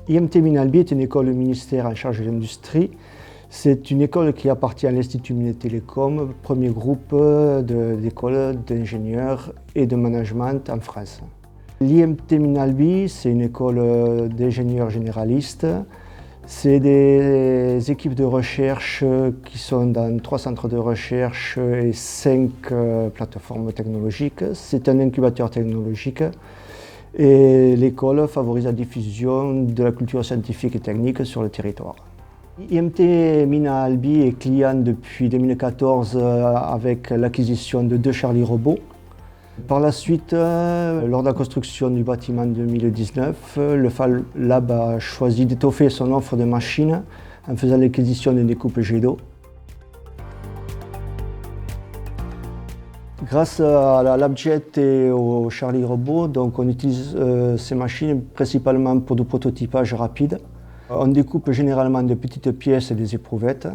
IMT Minalbi est une école ministère en charge de l'industrie. C'est une école qui appartient à l'Institut Mines Télécom, premier groupe d'écoles d'ingénieurs et de management en France. L'IMT Minalbi, c'est une école d'ingénieurs généralistes. C'est des équipes de recherche qui sont dans 3 centres de recherche et 5 plateformes technologiques. C'est un incubateur technologique et l'école favorise la diffusion de la culture scientifique et technique sur le territoire. IMT Minalbi est client depuis 2014 avec l'acquisition de 2 Charlie Robots. Par la suite, lors de la construction du bâtiment en 2019, le Fab Lab a choisi d'étoffer son offre de machines en faisant l'acquisition d'une découpe jet d'eau. Grâce à la Labjet et au Charlie Robot, donc on utilise ces machines principalement pour du prototypage rapide. On découpe généralement de petites pièces et des éprouvettes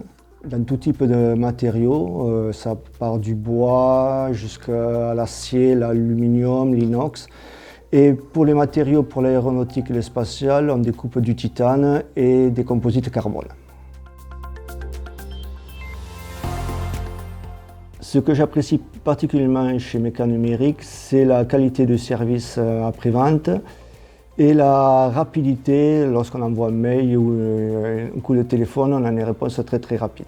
dans tout type de matériaux. Ça part du bois jusqu'à l'acier, l'aluminium, l'inox. Et pour les matériaux pour l'aéronautique et le spatial, on découpe du titane et des composites carbone. Ce que j'apprécie particulièrement chez Méca Numérique, c'est la qualité de service après-vente et la rapidité. Lorsqu'on envoie un mail ou un coup de téléphone, on a une réponse très rapide.